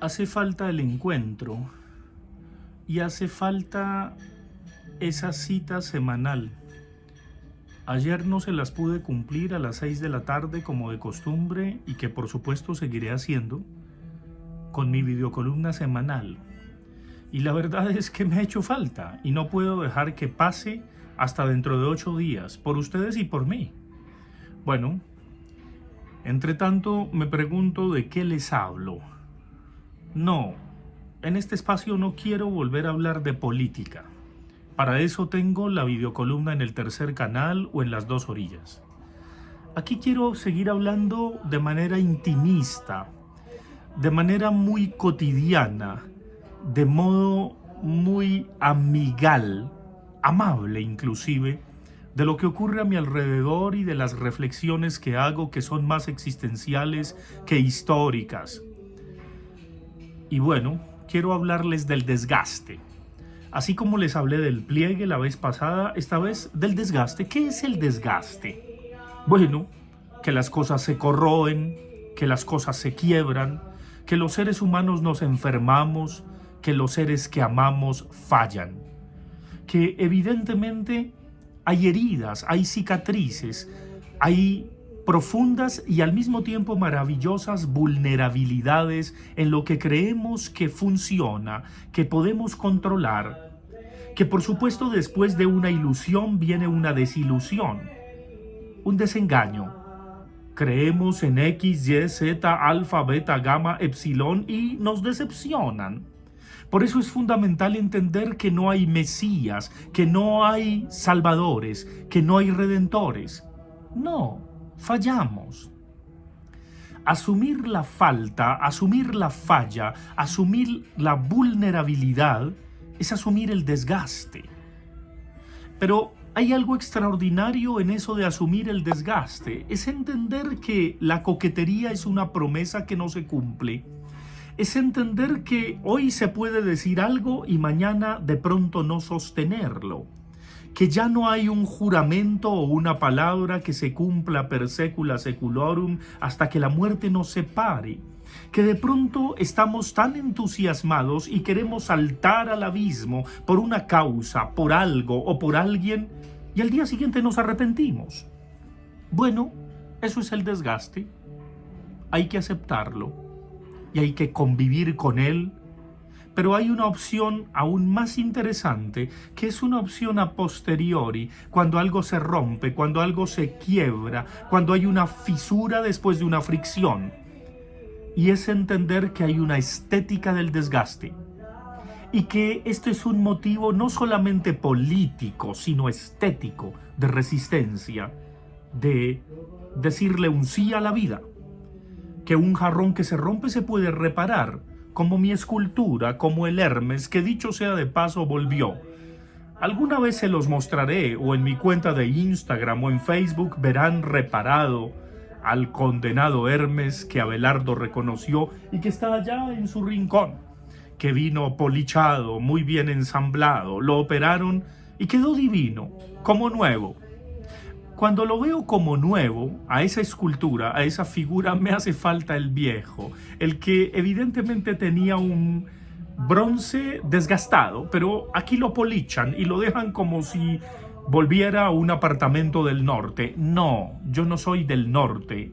Hace falta el encuentro y hace falta esa cita semanal. Ayer no se las pude cumplir a las 6 de la tarde como de costumbre y que por supuesto seguiré haciendo con mi videocolumna semanal. Y la verdad es que me ha hecho falta y no puedo dejar que pase hasta dentro de 8 días, por ustedes y por mí. Bueno, entre tanto me pregunto de qué les hablo. No, en este espacio no quiero volver a hablar de política. Para eso tengo la videocolumna en el tercer canal o en las dos orillas. Aquí quiero seguir hablando de manera intimista, de manera muy cotidiana, de modo muy amigal, amable inclusive, de lo que ocurre a mi alrededor y de las reflexiones que hago que son más existenciales que históricas. Y bueno, quiero hablarles del desgaste. Así como les hablé del pliegue la vez pasada, esta vez del desgaste. ¿Qué es el desgaste? Bueno, que las cosas se corroen, que las cosas se quiebran, que los seres humanos nos enfermamos, que los seres que amamos fallan, que evidentemente hay heridas, hay cicatrices, hay profundas y al mismo tiempo maravillosas vulnerabilidades en lo que creemos que funciona, que podemos controlar, que por supuesto después de una ilusión viene una desilusión, un desengaño. Creemos en X, Y, Z, alfa, beta, gamma, epsilon y nos decepcionan. Por eso es fundamental entender que no hay mesías, que no hay salvadores, que no hay redentores. No, fallamos. Asumir la falta, asumir la falla, asumir la vulnerabilidad es asumir el desgaste. Pero hay algo extraordinario en eso de asumir el desgaste. Es entender que la coquetería es una promesa que no se cumple. Es entender que hoy se puede decir algo y mañana de pronto no sostenerlo. Que ya no hay un juramento o una palabra que se cumpla per secula seculorum hasta que la muerte nos separe. Que de pronto estamos tan entusiasmados y queremos saltar al abismo por una causa, por algo o por alguien y al día siguiente nos arrepentimos. Bueno, eso es el desgaste. Hay que aceptarlo. Y hay que convivir con él, pero hay una opción aún más interesante, que es una opción a posteriori, cuando algo se rompe, cuando algo se quiebra, cuando hay una fisura después de una fricción, y es entender que hay una estética del desgaste, y que este es un motivo no solamente político, sino estético, de resistencia, de decirle un sí a la vida. Que un jarrón que se rompe se puede reparar, como mi escultura, como el Hermes, que dicho sea de paso volvió. Alguna vez se los mostraré, o en mi cuenta de Instagram o en Facebook verán reparado al condenado Hermes que Abelardo reconoció y que está allá en su rincón, que vino polichado, muy bien ensamblado, lo operaron y quedó divino, como nuevo. Cuando lo veo como nuevo, a esa escultura, a esa figura, me hace falta el viejo, el que evidentemente tenía un bronce desgastado, pero aquí lo polichan y lo dejan como si volviera a un apartamento del norte. No, yo no soy del norte,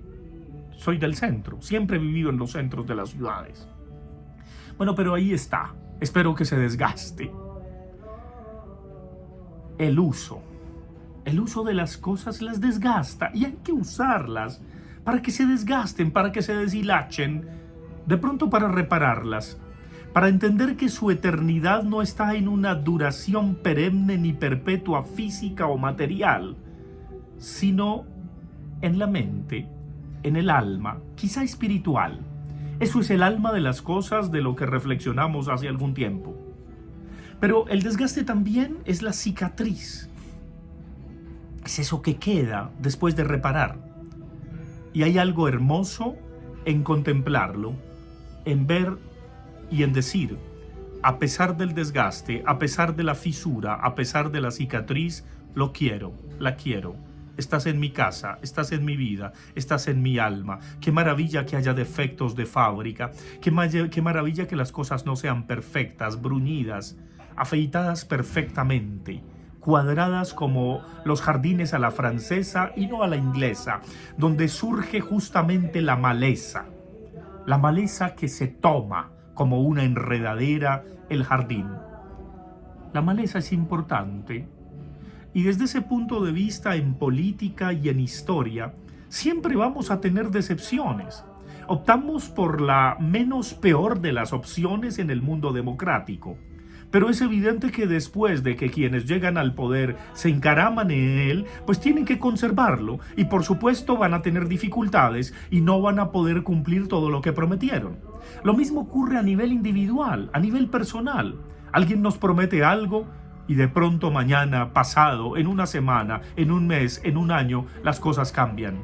soy del centro, siempre he vivido en los centros de las ciudades. Bueno, pero ahí está, espero que se desgaste. El uso. El uso de las cosas las desgasta y hay que usarlas para que se desgasten, para que se deshilachen, de pronto para repararlas, para entender que su eternidad no está en una duración perenne ni perpetua física o material, sino en la mente, en el alma, quizá espiritual. Eso es el alma de las cosas, de lo que reflexionamos hace algún tiempo. Pero el desgaste también es la cicatriz. Es eso que queda después de reparar. Y hay algo hermoso en contemplarlo, en ver y en decir, a pesar del desgaste, a pesar de la fisura, a pesar de la cicatriz, lo quiero, la quiero. estás en mi casa, estás en mi vida, estás en mi alma. Qué maravilla que haya defectos de fábrica, qué maravilla que las cosas no sean perfectas, bruñidas, afeitadas perfectamente, cuadradas como los jardines a la francesa y no a la inglesa, donde surge justamente la maleza que se toma como una enredadera el jardín. La maleza es importante. Y desde ese punto de vista, en política y en historia, siempre vamos a tener decepciones. Optamos por la menos peor de las opciones en el mundo democrático. Pero es evidente que después de que quienes llegan al poder se encaraman en él, pues tienen que conservarlo y por supuesto van a tener dificultades y no van a poder cumplir todo lo que prometieron. Lo mismo ocurre a nivel individual, a nivel personal. Alguien nos promete algo y de pronto mañana, pasado, en una semana, en un mes, en un año, las cosas cambian.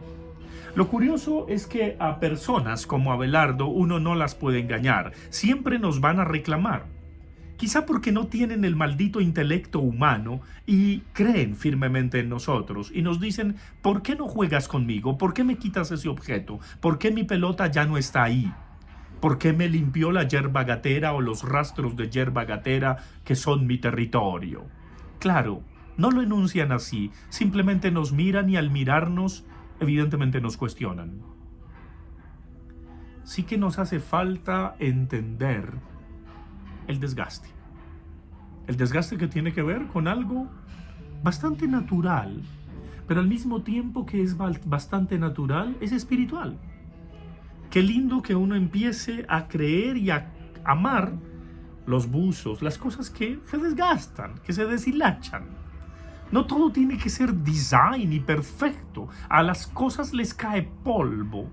Lo curioso es que a personas como Abelardo uno no las puede engañar, siempre nos van a reclamar. Quizá porque no tienen el maldito intelecto humano y creen firmemente en nosotros y nos dicen, ¿por qué no juegas conmigo? ¿Por qué me quitas ese objeto? ¿Por qué mi pelota ya no está ahí? ¿Por qué me limpió la yerba gatera o los rastros de yerba gatera que son mi territorio? Claro, no lo enuncian así, simplemente nos miran y al mirarnos, evidentemente nos cuestionan. Sí que nos hace falta entender el desgaste. El desgaste que tiene que ver con algo bastante natural, pero al mismo tiempo que es bastante natural, es espiritual. Qué lindo que uno empiece a creer y a amar los buzos, las cosas que se desgastan, que se deshilachan. No todo tiene que ser design y perfecto. A las cosas les cae polvo.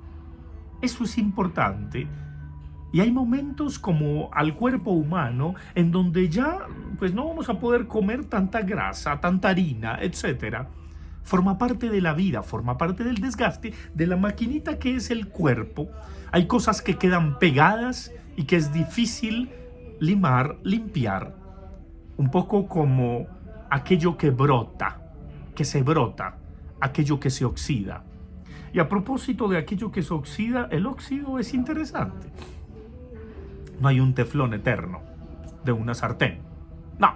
Eso es importante. Y hay momentos como al cuerpo humano en donde ya pues no vamos a poder comer tanta grasa, tanta harina, etc. Forma parte de la vida, forma parte del desgaste de la maquinita que es el cuerpo. Hay cosas que quedan pegadas y que es difícil limar, limpiar. Un poco como aquello que brota, que se brota, aquello que se oxida. Y a propósito de aquello que se oxida, el óxido es interesante. No hay un teflón eterno de una sartén. No.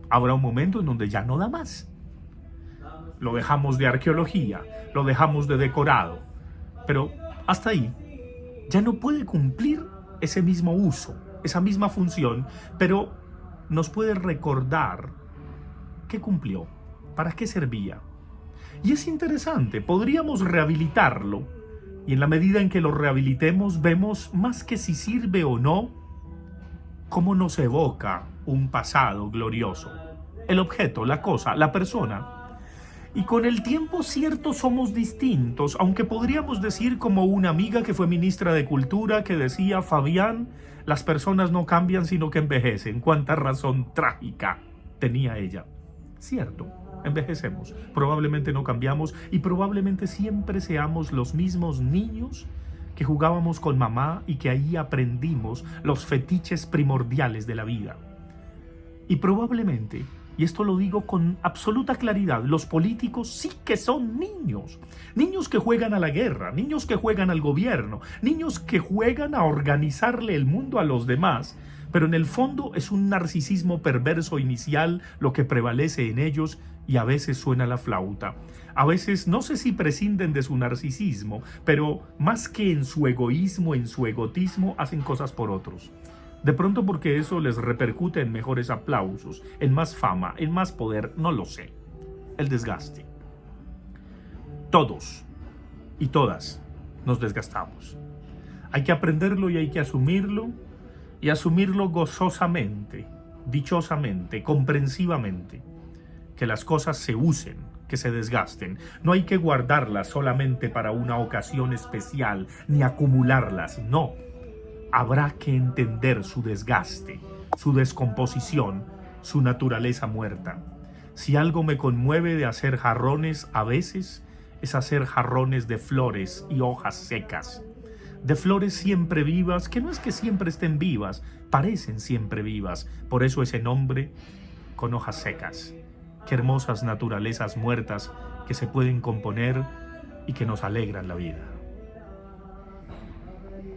Habrá un momento en donde ya no da más. Lo dejamos de arqueología, lo dejamos de decorado. Pero hasta ahí ya no puede cumplir ese mismo uso, esa misma función, pero nos puede recordar qué cumplió, para qué servía. Y es interesante, podríamos rehabilitarlo. Y en la medida en que lo rehabilitemos, vemos más que si sirve o no, cómo nos evoca un pasado glorioso. El objeto, la cosa, la persona. Y con el tiempo, cierto, somos distintos, aunque podríamos decir como una amiga que fue ministra de Cultura que decía, Fabián, las personas no cambian sino que envejecen. Cuánta razón trágica tenía ella. Cierto. Envejecemos, probablemente no cambiamos y probablemente siempre seamos los mismos niños que jugábamos con mamá y que ahí aprendimos los fetiches primordiales de la vida. Y probablemente, y esto lo digo con absoluta claridad, los políticos sí que son niños. Niños que juegan a la guerra, niños que juegan al gobierno, niños que juegan a organizarle el mundo a los demás. Pero en el fondo es un narcisismo perverso inicial lo que prevalece en ellos y a veces suena la flauta. A veces no sé si prescinden de su narcisismo, pero más que en su egoísmo, en su egotismo, hacen cosas por otros. De pronto porque eso les repercute en mejores aplausos, en más fama, en más poder, no lo sé. El desgaste. Todos y todas nos desgastamos. Hay que aprenderlo y hay que asumirlo. Y asumirlo gozosamente, dichosamente, comprensivamente. Que las cosas se usen, que se desgasten. No hay que guardarlas solamente para una ocasión especial, ni acumularlas, no. Habrá que entender su desgaste, su descomposición, su naturaleza muerta. Si algo me conmueve de hacer jarrones a veces, es hacer jarrones de flores y hojas secas. De flores siempre vivas, que no es que siempre estén vivas, parecen siempre vivas, por eso ese nombre, con hojas secas. Qué hermosas naturalezas muertas que se pueden componer y que nos alegran la vida.